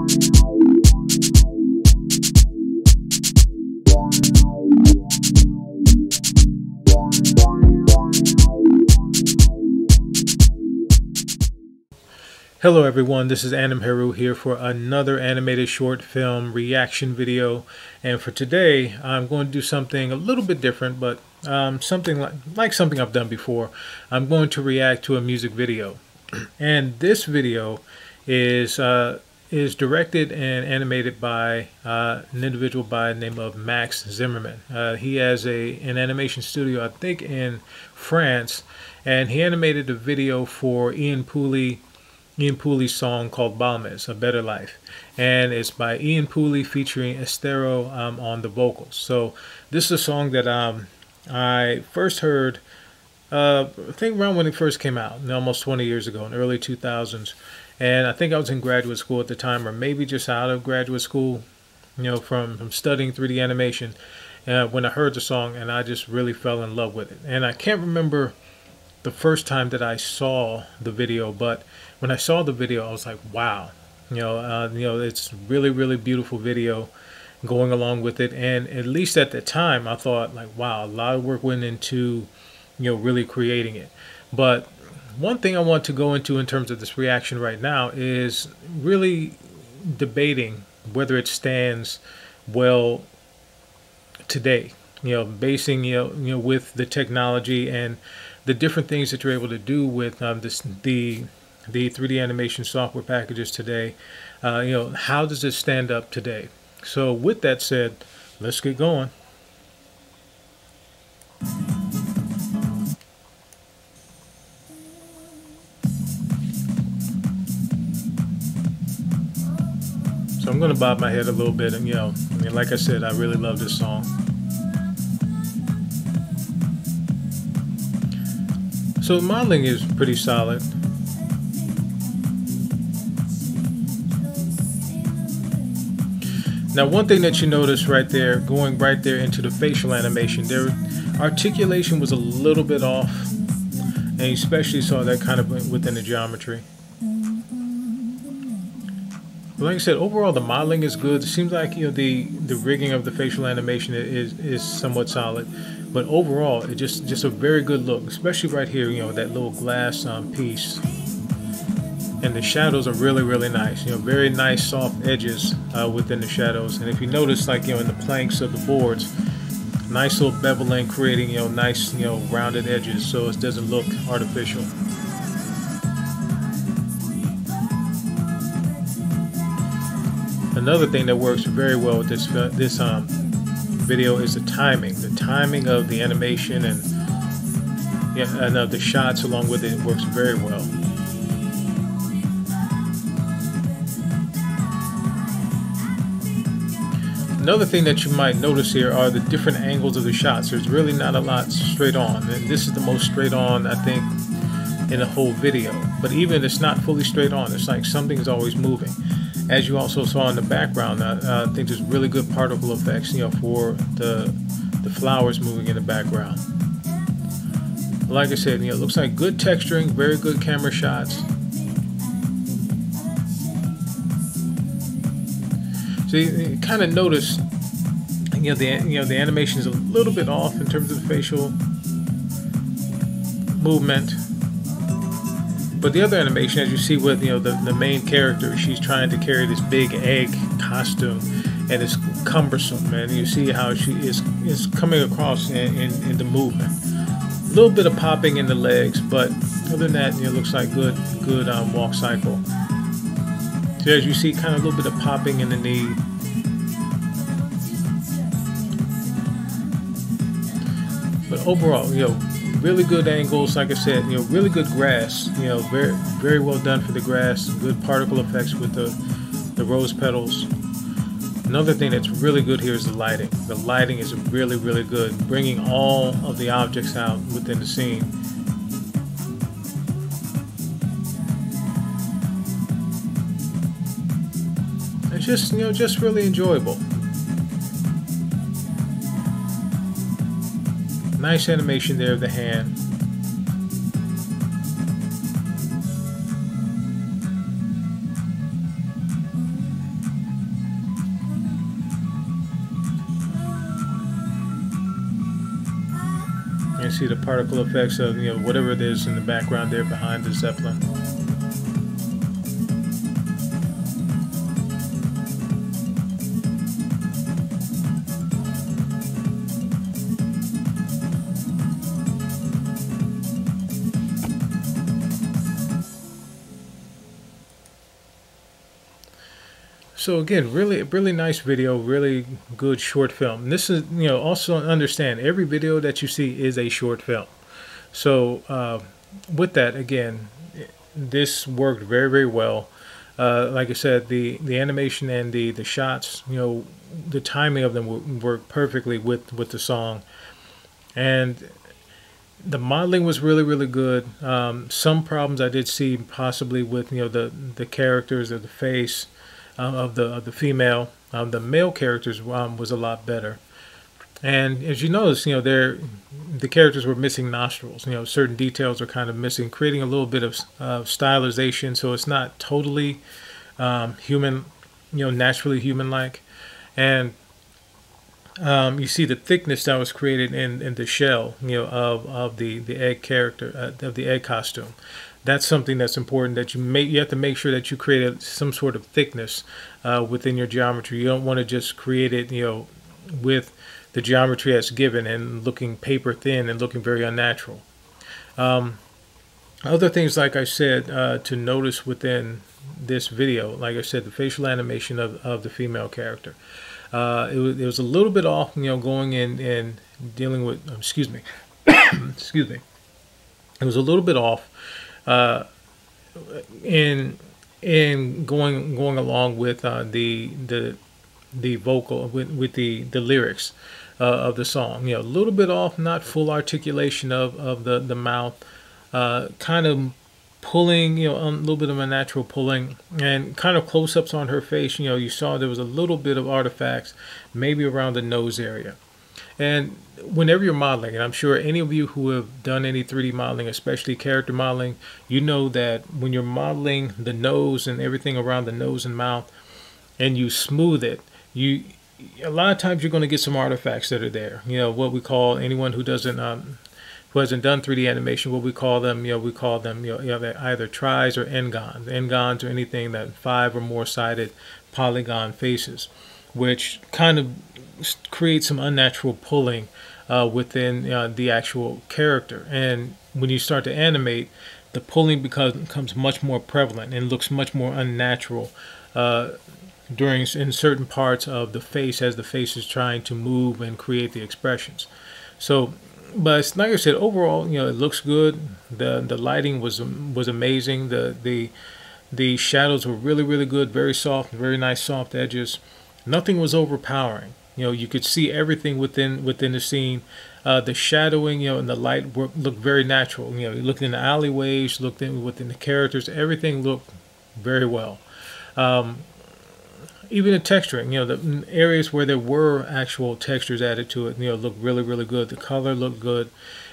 Hello everyone, this is Anim here for another animated short film reaction video, and for today I'm going to do something a little bit different, but something like something I've done before. I'm going to react to a music video, and this video is directed and animated by an individual by the name of Max Zimmerman. He has an animation studio, I think, in France, and he animated a video for Ian Pooley's song called Balmes, A Better Life, and it's by Ian Pooley featuring Esthero on the vocals. So this is a song that I first heard I think around when it first came out, almost 20 years ago, in the early 2000s, and I think I was in graduate school at the time, or maybe just out of graduate school, from studying 3D animation, when I heard the song, and I just really fell in love with it. And I can't remember the first time that I saw the video, but when I saw the video I was like, wow, it's really beautiful video going along with it. And at least at the time I thought, like, wow, a lot of work went into really creating it. But one thing I want to go into in terms of this reaction right now is really debating whether it stands well today, basing with the technology and the different things that you're able to do with the 3D animation software packages today. How does it stand up today? So with that said, let's get going. So I'm going to bob my head a little bit, and like I said, I really love this song. So the modeling is pretty solid. Now, one thing that you notice right there, going right there into the facial animation, their articulation was a little bit off, and you especially saw that kind of within the geometry. But like I said, overall the modeling is good. It seems like the rigging of the facial animation is somewhat solid, but overall it's just a very good look, especially right here. That little glass piece. And the shadows are really nice. Very nice soft edges within the shadows. And if you notice, like in the planks of the boards, nice little beveling, creating nice rounded edges, so it doesn't look artificial. Another thing that works very well with this video is the timing. The timing of the animation and of the shots along with it works very well. Another thing that you might notice here are the different angles of the shots. There's really not a lot straight on, and this is the most straight on, I think, in the whole video. But even if it's not fully straight on, it's like something is always moving. As you also saw in the background, I think there's really good particle effects, for the flowers moving in the background. Like I said, it looks like good texturing, very good camera shots. So you kind of notice, the animation is a little bit off in terms of the facial movement. But the other animation, as you see with the main character, she's trying to carry this big egg costume, and it's cumbersome, and you see how she is coming across in the movement. A little bit of popping in the legs, but other than that, it looks like good walk cycle. So as you see, kind of a little bit of popping in the knee. But overall, really good angles. Like I said, really good grass. Very well done for the grass. Good particle effects with the rose petals. Another thing that's really good here is the lighting. The lighting is really good, bringing all of the objects out within the scene. It's just really enjoyable. Nice animation there of the hand. can see the particle effects of, you know, whatever it is in the background there behind the Zeppelin. So again, really nice video, really good short film. And this is, you know, also understand every video that you see is a short film. So with that, again, this worked very well. Like I said, the animation and the shots, you know, the timing of them worked perfectly with the song, and the modeling was really good. Some problems I did see possibly with, you know, the characters of the face. Of the female, the male characters was a lot better, and as you notice, you know, the characters were missing nostrils. You know, certain details are kind of missing, creating a little bit of stylization, so it's not totally human, you know, naturally human-like. And you see the thickness that was created in the shell, you know, of the egg character, of the egg costume. That's something that's important, that you have to make sure that you create some sort of thickness within your geometry. You don't want to just create it, you know, with the geometry that's given and looking paper thin and looking very unnatural. Other things, like I said, to notice within this video, like I said, the facial animation of the female character. It was a little bit off, you know, going in and dealing with, excuse me, excuse me. It was a little bit off. In going along with the vocal with the lyrics of the song, you know, a little bit off, not full articulation of the mouth, kind of pulling, you know, a little bit of a natural pulling, and kind of close-ups on her face. You know, you saw there was a little bit of artifacts, maybe around the nose area. And whenever you're modeling, and I'm sure any of you who have done any 3D modeling, especially character modeling, you know that when you're modeling the nose and everything around the nose and mouth, and you smooth it, a lot of times you're going to get some artifacts that are there. You know, what we call, anyone who hasn't done 3D animation, what we call them, you know, they're either tris or n-gons. N-gons are anything that 5 or more sided polygon faces, which kind of create some unnatural pulling within the actual character. And when you start to animate, the pulling becomes much more prevalent and looks much more unnatural in certain parts of the face, as the face is trying to move and create the expressions. So, but like I said, overall, you know, it looks good. The lighting was amazing. The shadows were really good, very soft, very nice soft edges. Nothing was overpowering. You know, you could see everything within the scene. The shadowing, you know, and the light looked very natural. You know, you looked in the alleyways, looked within the characters. Everything looked very well. Even the texturing, you know, the areas where there were actual textures added to it, you know, looked really good. The color looked good.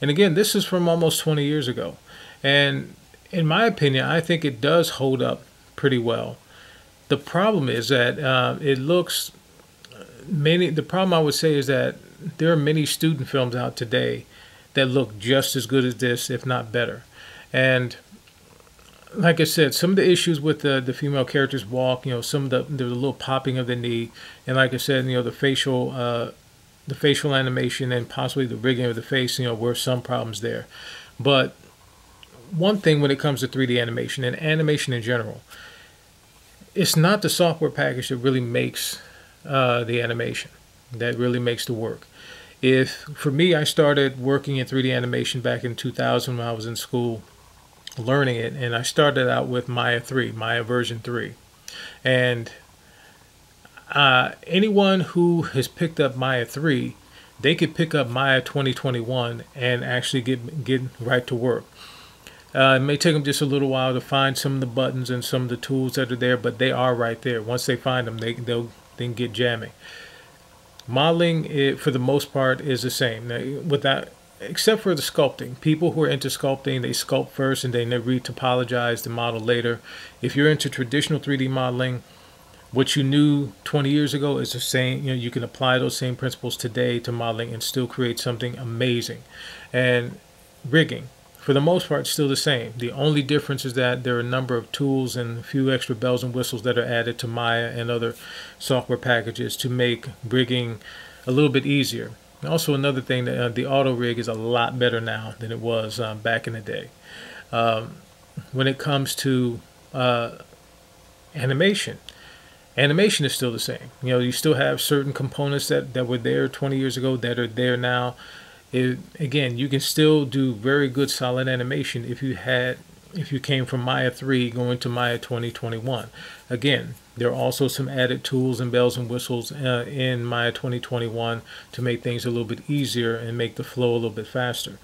And again, this is from almost 20 years ago. And in my opinion, I think it does hold up pretty well. The problem is that the problem I would say is that there are many student films out today that look just as good as this, if not better. And like I said, some of the issues with the female character's walk, you know, there was a little popping of the knee, and like I said, you know, the facial animation and possibly the rigging of the face, you know, were some problems there. But one thing when it comes to 3D animation and animation in general, it's not the software package that really makes the animation, that really makes the work. For me, I started working in 3D animation back in 2000 when I was in school learning it, and I started out with Maya version 3. And anyone who has picked up Maya 3, they could pick up Maya 2021 and actually get right to work. It may take them just a little while to find some of the buttons and some of the tools that are there, but they are right there. Once they find them, they'll then get jamming. Modeling, for the most part, is the same. Now, except for the sculpting. People who are into sculpting, they sculpt first and then they re-topologize the model later. If you're into traditional 3D modeling, what you knew 20 years ago is the same. You can apply those same principles today to modeling and still create something amazing. And rigging, for the most part, still the same. The only difference is that there are a number of tools and a few extra bells and whistles that are added to Maya and other software packages to make rigging a little bit easier. Also, another thing, that the auto rig is a lot better now than it was back in the day. When it comes to animation, animation is still the same. You still have certain components that were there 20 years ago that are there now. Again, you can still do very good solid animation if you came from Maya 3 going to Maya 2021. Again, there are also some added tools and bells and whistles in Maya 2021 to make things a little bit easier and make the flow a little bit faster.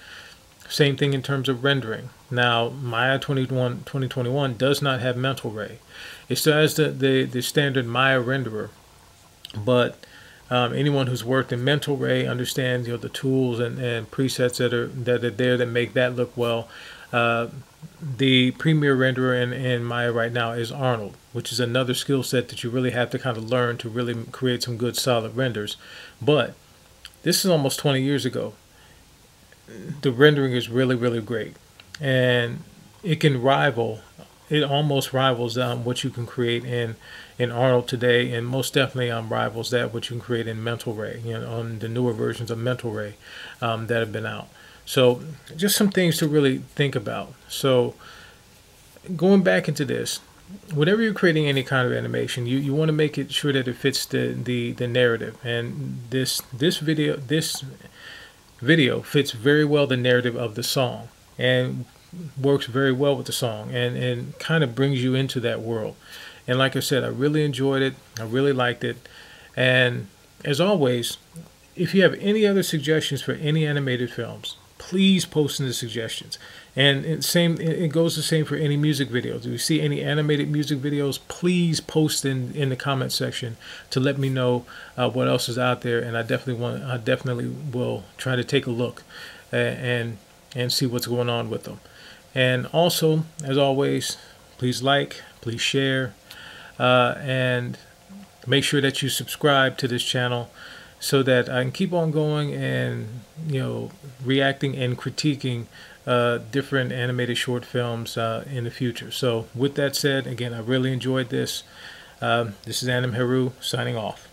Same thing in terms of rendering. Now, Maya 2021 does not have Mental Ray. It still has the standard Maya renderer, but anyone who's worked in Mental Ray understands the tools and presets that are there that make that look well. The premier renderer in Maya right now is Arnold, which is another skill set that you really have to kind of learn to really create some good solid renders. But this is almost 20 years ago. The rendering is really, really great, and it can rival. It almost rivals what you can create in Arnold today, and most definitely rivals that what you can create in Mental Ray, on the newer versions of Mental Ray that have been out. So just some things to really think about. So going back into this, whenever you're creating any kind of animation, you want to make it sure that it fits the narrative, and this video fits very well the narrative of the song and works very well with the song and kind of brings you into that world. And like I said, I really enjoyed it. I really liked it. And as always, if you have any other suggestions for any animated films, please post in the suggestions. And it goes the same for any music videos. If you see any animated music videos, please post in the comment section to let me know what else is out there. And I definitely will try to take a look and see what's going on with them. And also, as always, please like, please share, and make sure that you subscribe to this channel so that I can keep on going and reacting and critiquing different animated short films in the future. So with that said, again, I really enjoyed this. This is Anim signing off.